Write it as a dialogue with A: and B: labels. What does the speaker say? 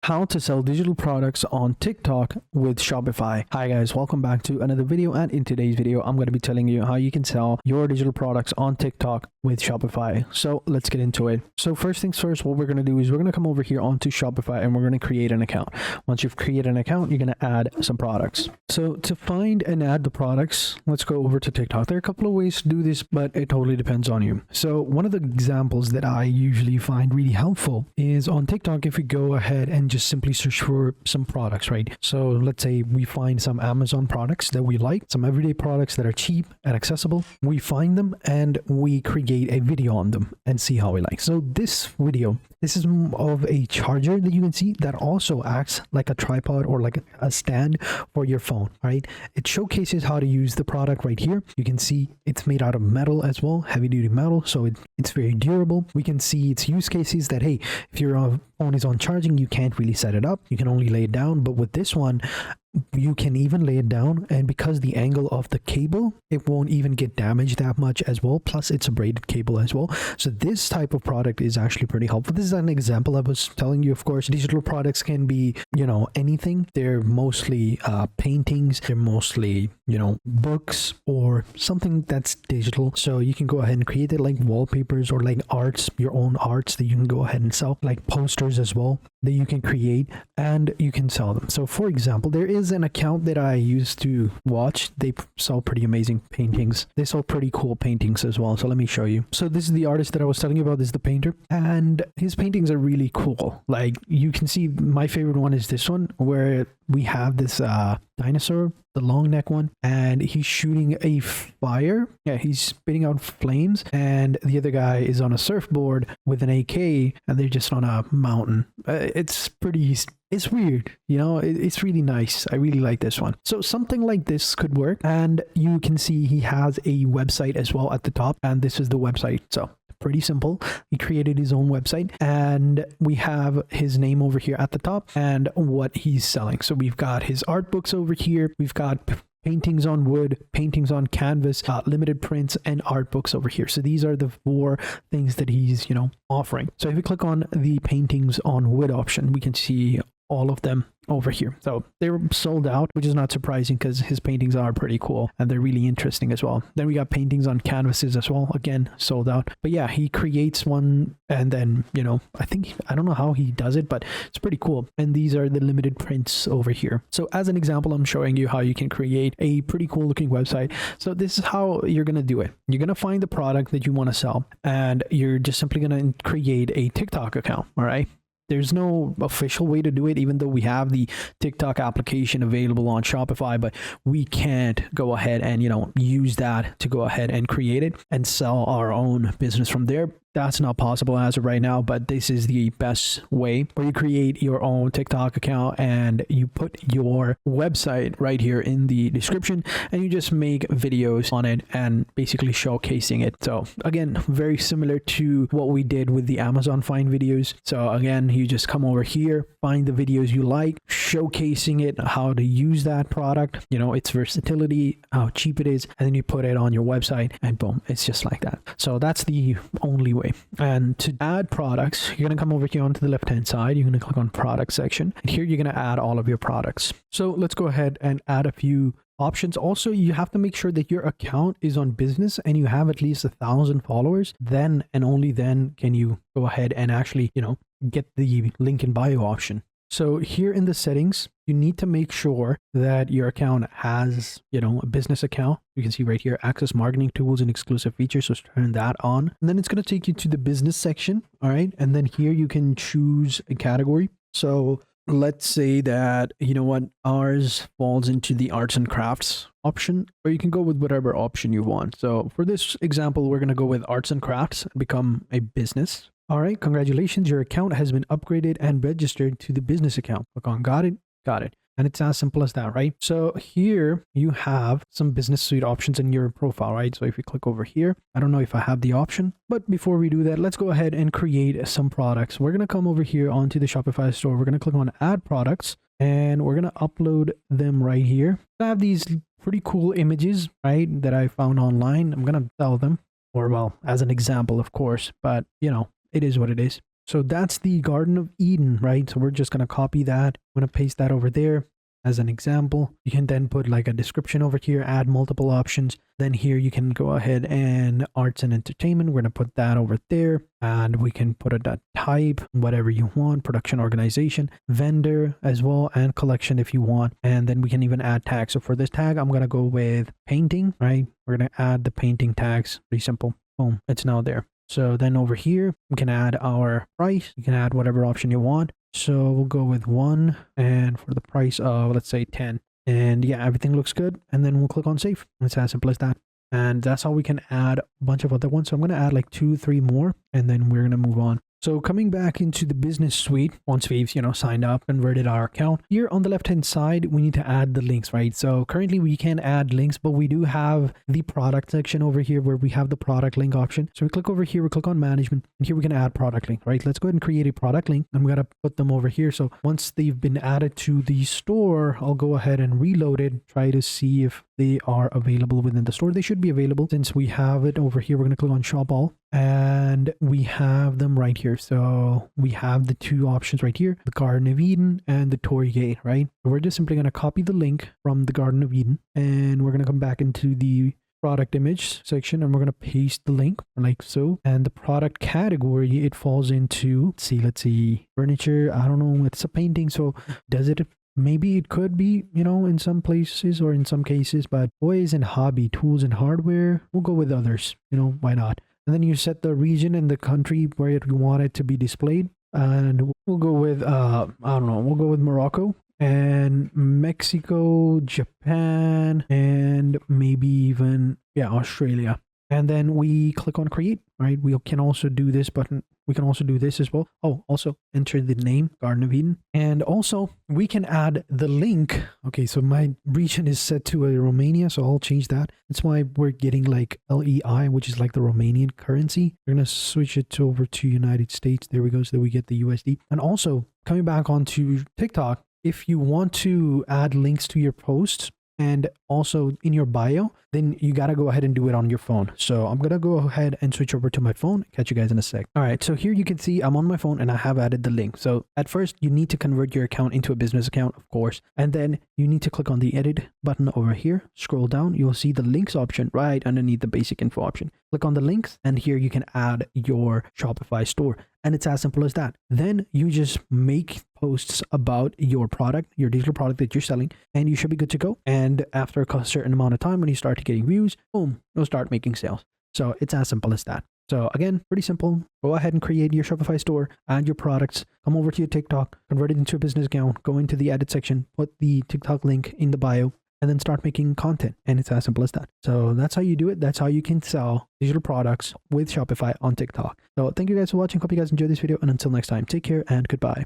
A: How to sell digital products on TikTok with Shopify. Hi guys, welcome back to another video, and in today's video I'm going to be telling you how you can sell your digital products on TikTok with Shopify. So let's get into it. So first things first, what we're going to do is we're going to come over here onto Shopify and we're going to create an account. Once you've created an account, you're going to add some products. So to find and add the products, let's go over to TikTok. There are a couple of ways to do this, but it totally depends on you. So one of the examples that I usually find really helpful is on TikTok. If we go ahead and just simply search for some products, right? So let's say we find some Amazon products that we like, some everyday products that are cheap and accessible. We find them and we create a video on them and see how we like. So this video, this is of a charger that you can see that also acts like a tripod or like a stand for your phone, right? It showcases how to use the product right here. You can see it's made out of metal as well, heavy duty metal. So it's very durable. We can see its use cases that, hey, if your phone is on charging, you can't really set it up. You can only lay it down. But with this one, you can even lay it down, and because the angle of the cable, it won't even get damaged that much as well. Plus it's a braided cable as well. So this type of product is actually pretty helpful. This is an example I was telling you. Of course, digital products can be, anything. They're mostly paintings, they're mostly, books or something that's digital. So you can go ahead and create it, like wallpapers or like arts, your own arts that you can go ahead and sell, like posters as well that you can create and you can sell them. So for example, there is an account that I used to watch. They sell pretty amazing paintings. They sell pretty cool paintings as well. So let me show you. So this is the artist that I was telling you about. This is the painter, and his paintings are really cool. Like you can see, my favorite one is this one where we have this dinosaur, the long neck one, and he's shooting a fire. Yeah, he's spitting out flames, and the other guy is on a surfboard with an AK, and they're just on a mountain. It's weird, it's really nice. I really like this one. So something like this could work, and you can see he has a website as well at the top, and this is the website. So pretty simple. He created his own website, and we have his name over here at the top and what he's selling. So we've got his art books over here. We've got paintings on wood, paintings on canvas, limited prints, and art books over here. So these are the 4 things that he's, offering. So if we click on the paintings on wood option, we can see all of them over here. So they're sold out, which is not surprising because his paintings are pretty cool and they're really interesting as well. Then we got paintings on canvases as well, again sold out. But yeah, he creates one, and then I don't know how he does it, but it's pretty cool. And these are the limited prints over here. So as an example, I'm showing you how you can create a pretty cool looking website. So this is how you're going to do it. You're going to find the product that you want to sell, and you're just simply going to create a TikTok account. All right. There's no official way to do it, even though we have the TikTok application available on Shopify, but we can't go ahead and, use that to go ahead and create it and sell our own business from there. That's not possible as of right now, but this is the best way, where you create your own TikTok account and you put your website right here in the description, and you just make videos on it and basically showcasing it. So again, very similar to what we did with the Amazon Find videos. So again, you just come over here, find the videos you like, showcasing it, how to use that product, its versatility, how cheap it is, and then you put it on your website, and boom, it's just like that. So that's the only way. And to add products, you're going to come over here onto the left hand side. You're going to click on product section, and here you're going to add all of your products. So let's go ahead and add a few options. Also, you have to make sure that your account is on business and you have at least 1,000 followers. Then and only then can you go ahead and actually, get the link in bio option. So here in the settings, you need to make sure that your account has, a business account. You can see right here, access marketing tools and exclusive features. So turn that on. And then it's going to take you to the business section. All right. And then here you can choose a category. So let's say that, ours falls into the arts and crafts option, or you can go with whatever option you want. So for this example, we're going to go with arts and crafts and become a business. All right, congratulations, your account has been upgraded and registered to the business account. Click on got it. And it's as simple as that, right? So here you have some business suite options in your profile, right? So if you click over here, I don't know if I have the option, but before we do that, let's go ahead and create some products. We're going to come over here onto the Shopify store. We're going to click on add products, and we're going to upload them right here. I have these pretty cool images, right, that I found online. I'm going to sell them, or well, as an example, of course, but it is what it is. So that's the Garden of Eden, right? So we're just going to copy that. I'm going to paste that over there as an example. You can then put like a description over here, add multiple options. Then here you can go ahead and arts and entertainment. We're going to put that over there, and we can put a type, whatever you want, production organization, vendor as well, and collection if you want. And then we can even add tags. So for this tag, I'm going to go with painting, right? We're going to add the painting tags. Pretty simple. Boom, it's now there. So then over here, we can add our price. You can add whatever option you want. So we'll go with 1, and for the price of, let's say 10. And yeah, everything looks good. And then we'll click on save. It's as simple as that. And that's how we can add a bunch of other ones. So I'm going to add like 2, 3 more, and then we're going to move on. So coming back into the business suite, once we've, signed up, converted our account, here on the left-hand side, we need to add the links, right? So currently we can't add links, but we do have the product section over here where we have the product link option. So we click over here, we click on management, and here we can add product link, right? Let's go ahead and create a product link. I'm going to put them over here. So once they've been added to the store, I'll go ahead and reload it, try to see if they are available within the store. They should be available since we have it over here. We're going to click on shop all, and we have them right here. So we have the 2 options right here, the Garden of Eden and the Tory Gate, right? So we're just simply going to copy the link from the Garden of Eden, and we're going to come back into the product image section, and we're going to paste the link like so. And the product category, it falls into, let's see, furniture. I don't know, it's a painting. So does it, maybe it could be, in some places or in some cases, but toys and hobby, tools and hardware, we'll go with others, why not? And then you set the region and the country where you want it to be displayed. And we'll go with, I don't know, we'll go with Morocco and Mexico, Japan, and maybe even, Australia. And then we click on create, right? We can also do this button. We can also do this as well. Oh, also enter the name, Garden of Eden. And also we can add the link. Okay, so my region is set to a Romania, so I'll change that. That's why we're getting like LEI, which is like the Romanian currency. We're going to switch it over to United States. There we go, so that we get the USD. And also coming back onto TikTok, if you want to add links to your posts, and also in your bio, then you got to go ahead and do it on your phone. So I'm going to go ahead and switch over to my phone. Catch you guys in a sec. All right. So here you can see I'm on my phone and I have added the link. So at first you need to convert your account into a business account, of course. And then you need to click on the edit button over here. Scroll down. You'll see the links option right underneath the basic info option. Click on the links, and here you can add your Shopify store. And it's as simple as that. Then you just make posts about your product, your digital product that you're selling, and you should be good to go. And after a certain amount of time, when you start getting views, boom, you'll start making sales. So it's as simple as that. So again, pretty simple. Go ahead and create your Shopify store, add your products, come over to your TikTok, convert it into a business account, go into the edit section, put the TikTok link in the bio, and then start making content. And it's as simple as that. So that's how you do it. That's how you can sell digital products with Shopify on TikTok. So thank you guys for watching. Hope you guys enjoyed this video. And until next time, take care and goodbye.